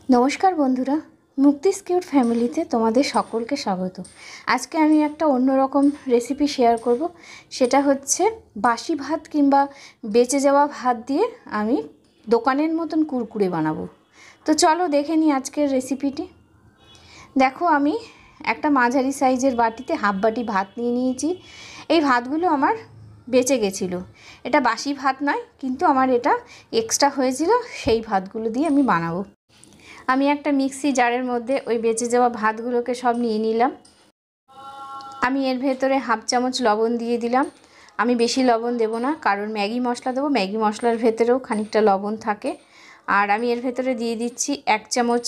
নমস্কার বন্ধুরা, মুক্তিস কিউট ফ্যামিলিতে তোমাদের সকলকে স্বাগত। আজকে আমি একটা অন্যরকম রেসিপি শেয়ার করব। সেটা হচ্ছে বাসি ভাত কিংবা বেঁচে যাওয়া ভাত দিয়ে আমি দোকানের মতন কুরকুরে বানাবো। তো চলো দেখে নিই আজকের রেসিপিটি। দেখো, আমি একটা মাঝারি সাইজের বাটিতে হাফ বাটি ভাত নিয়ে নিয়েছি। এই ভাতগুলো আমার বেঁচে গেছিলো। এটা বাসি ভাত নয়, কিন্তু আমার এটা এক্সট্রা হয়েছিল, সেই ভাতগুলো দিয়ে আমি বানাবো। আমি একটা মিক্সি জারের মধ্যে ওই বেঁচে যাওয়া ভাতগুলোকে সব নিয়ে নিলাম। আমি এর ভেতরে হাফ চামচ লবণ দিয়ে দিলাম। আমি বেশি লবণ দেব না, কারণ ম্যাগি মশলা দেবো, ম্যাগি মশলার ভেতরেও খানিকটা লবণ থাকে। আর আমি এর ভেতরে দিয়ে দিচ্ছি 1 চামচ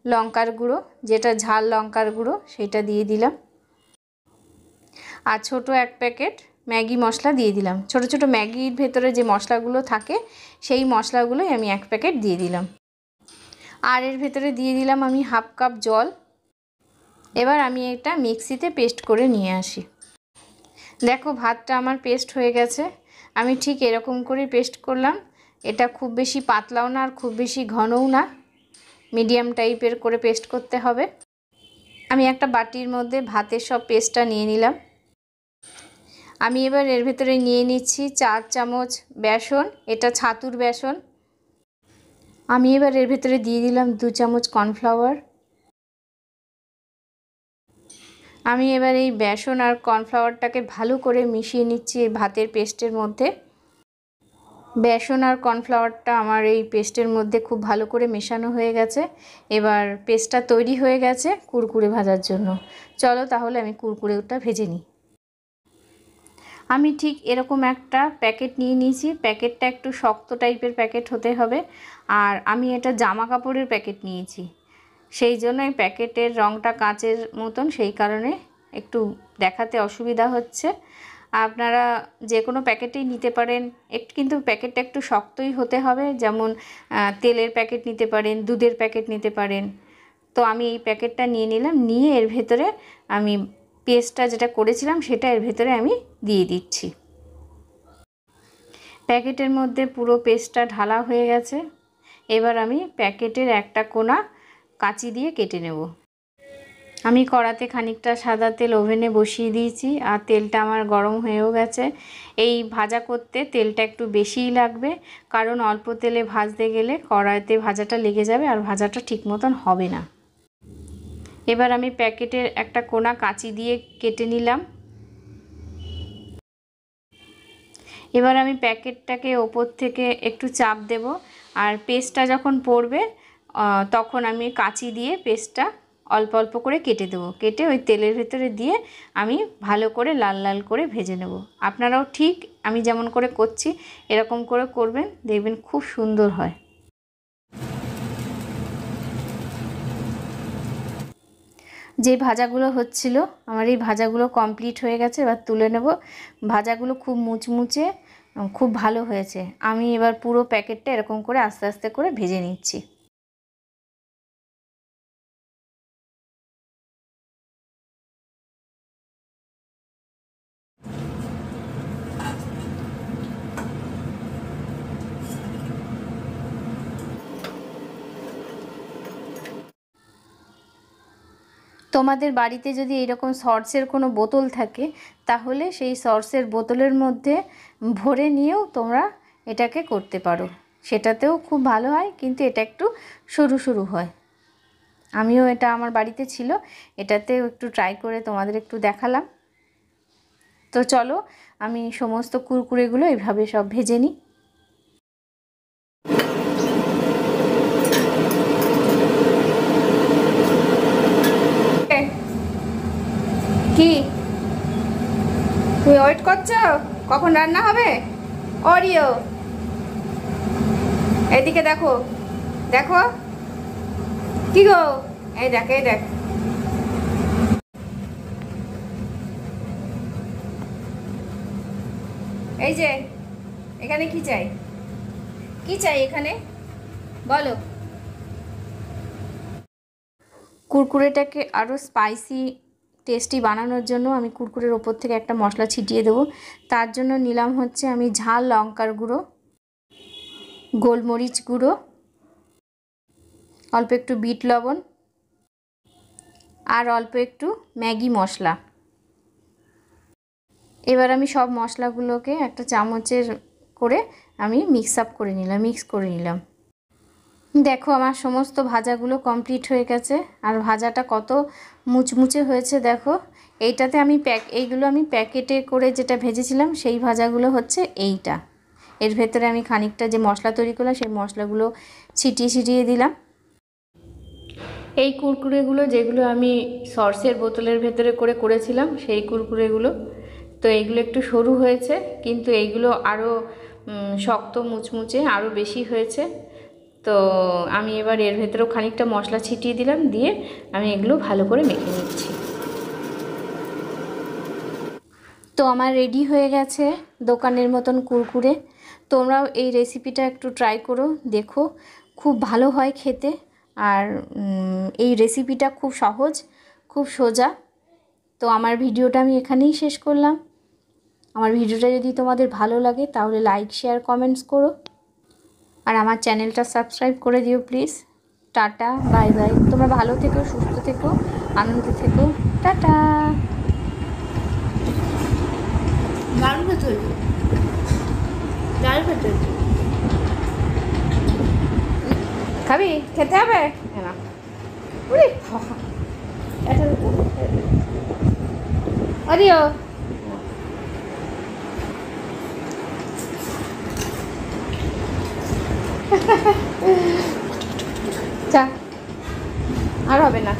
লঙ্কার গুঁড়ো, যেটা ঝাল লঙ্কার গুঁড়ো, সেটা দিয়ে দিলাম। আর ছোট 1 প্যাকেট ম্যাগি মশলা দিয়ে দিলাম। ছোট ছোট ম্যাগির ভেতরে যে মশলাগুলো থাকে, সেই মশলাগুলোই আমি 1 প্যাকেট দিয়ে দিলাম। আর এর ভেতরে দিয়ে দিলাম আমি হাফ কাপ জল। এবার আমি এটা মিক্সিতে পেস্ট করে নিয়ে আসি। দেখো, ভাতটা আমার পেস্ট হয়ে গেছে। আমি ঠিক এরকম করে পেস্ট করলাম। এটা খুব বেশি পাতলাও না আর খুব বেশি ঘনও না, মিডিয়াম টাইপের করে পেস্ট করতে হবে। আমি একটা বাটির মধ্যে ভাতের সব পেস্টটা নিয়ে নিলাম। আমি এবার এর ভেতরে নিয়ে নিচ্ছি 4 চামচ বেসন, এটা ছাতুর বেসন। আমি এবার এর ভেতরে দিয়ে দিলাম 2 চামচ কর্নফ্লাওয়ার। আমি এবার এই বেসন আর কর্নফ্লাওয়ারটাকে ভালো করে মিশিয়ে নিচ্ছি এই ভাতের পেস্টের মধ্যে। বেসন আর কর্নফ্লাওয়ারটা আমার এই পেস্টের মধ্যে খুব ভালো করে মেশানো হয়ে গেছে। এবার পেস্টটা তৈরি হয়ে গেছে কুরকুরে ভাজার জন্য। চলো তাহলে আমি কুরকুরেটা ভেজে নিই। আমি ঠিক এরকম একটা প্যাকেট নিয়ে নিয়েছি। প্যাকেটটা একটু শক্ত টাইপের প্যাকেট হতে হবে। আর আমি এটা জামা কাপড়ের প্যাকেট নিয়েছি, সেই জন্য এই প্যাকেটের রঙটা কাঁচের মতন, সেই কারণে একটু দেখাতে অসুবিধা হচ্ছে। আপনারা যে কোনো প্যাকেটেই নিতে পারেন, কিন্তু প্যাকেটটা একটু শক্তই হতে হবে। যেমন তেলের প্যাকেট নিতে পারেন, দুধের প্যাকেট নিতে পারেন। তো আমি এই প্যাকেটটা নিয়ে নিলাম। নিয়ে এর ভেতরে আমি পেস্টটা যেটা করেছিলাম সেটা এর ভেতরে আমি দিয়ে দিচ্ছি। প্যাকেটের মধ্যে পুরো পেস্টটা ঢালা হয়ে গেছে। এবার আমি প্যাকেটের একটা কোণা কাঁচি দিয়ে কেটে নেব। আমি কড়াতে খানিকটা সাদা তেল ওভেনে বসিয়ে দিয়েছি, আর তেলটা আমার গরম হয়েও গেছে। এই ভাজা করতে তেলটা একটু বেশিই লাগবে, কারণ অল্প তেলে ভাজতে গেলে কড়াইতে ভাজাটা লেগে যাবে আর ভাজাটা ঠিক মতন হবে না। এবার আমি প্যাকেটের একটা কোণা কাঁচি দিয়ে কেটে নিলাম। এবার আমি প্যাকেটটাকে ওপর থেকে একটু চাপ দেব, আর পেস্টটা যখন পড়বে তখন আমি কাঁচি দিয়ে পেস্টটা অল্প অল্প করে কেটে দেবো। কেটে ওই তেলের ভেতরে দিয়ে আমি ভালো করে লাল লাল করে ভেজে নেব। আপনারাও ঠিক আমি যেমন করে করছি এরকম করে করবেন, দেখবেন খুব সুন্দর হয়। যে ভাজাগুলো হচ্ছিল, আমার এই ভাজাগুলো কমপ্লিট হয়ে গেছে। এবার তুলে নেব। ভাজাগুলো খুব মুচমুচে, খুব ভালো হয়েছে। আমি এবার পুরো প্যাকেটটা এরকম করে আস্তে আস্তে করে ভেজে নিচ্ছি। তোমাদের বাড়িতে যদি এরকম সসের কোনো বোতল থাকে, তাহলে সেই সসের বোতলের মধ্যে ভরে নিয়েও তোমরা এটাকে করতে পারো। সেটাতেও খুব ভালো হয়, কিন্তু এটা একটু সরু সরু হয়। আমিও এটা আমার বাড়িতে ছিল, এটাতেও একটু ট্রাই করে তোমাদের একটু দেখালাম। তো চলো আমি সমস্ত কুরকুরেগুলো এইভাবে সব ভেজে নিই। কি তুমি ওয়েট করছো কখন রান্না হবে? অরিও, এদিকে দেখো, দেখো কি গো, এই দেখ, এই দেখ। এই যে এখানে কি চাই, কি চাই এখানে বলো? কুরকুরেটাকে আরও স্পাইসি টেস্টি বানানোর জন্য আমি কুরকুরের ওপর থেকে একটা মশলা ছিটিয়ে দেবো। তার জন্য নিলাম হচ্ছে আমি ঝাল লঙ্কার গুঁড়ো, গোলমরিচ গুঁড়ো, অল্প একটু বিট লবণ আর অল্প একটু ম্যাগি মশলা। এবার আমি সব মশলাগুলোকে একটা চামচের করে আমি মিক্স করে নিলাম। দেখো আমার সমস্ত ভাজাগুলো কমপ্লিট হয়ে গেছে। আর ভাজাটা কত মুচমুচে হয়েছে দেখো। এইটাতে আমি এইগুলো আমি প্যাকেটে করে যেটা ভেজেছিলাম সেই ভাজাগুলো হচ্ছে এইটা। এর ভেতরে আমি খানিকটা যে মশলা তৈরি করলাম সেই মশলাগুলো ছিটিয়ে দিলাম। এই কুরকুরেগুলো যেগুলো আমি সসের বোতলের ভেতরে করেছিলাম সেই কুরকুরেগুলো। তো এইগুলো একটু সরু হয়েছে, কিন্তু এইগুলো আরও শক্ত মুচমুচে আরও বেশি হয়েছে। তো আমি এবার এর ভেতরেও খানিকটা মশলা ছিটিয়ে দিলাম, দিয়ে আমি এগুলো ভালো করে মেখে নিচ্ছি। তো আমার রেডি হয়ে গেছে দোকানের মতন কুরকুরে। তোমরাও এই রেসিপিটা একটু ট্রাই করো, দেখো খুব ভালো হয় খেতে। আর এই রেসিপিটা খুব সহজ, খুব সোজা। তো আমার ভিডিওটা আমি এখানেই শেষ করলাম। আমার ভিডিওটা যদি তোমাদের ভালো লাগে তাহলে লাইক, শেয়ার, কমেন্টস করো। আর আমার চ্যানেলটা সাবস্ক্রাইব করে দিও প্লিজ। Tata, bye bye. তোমরা ভালো থেকো, সুস্থ থেকো, আনন্দে থেকো। টাটা। খাবি? খেতে হবে না? আরিও চা আর হবে না।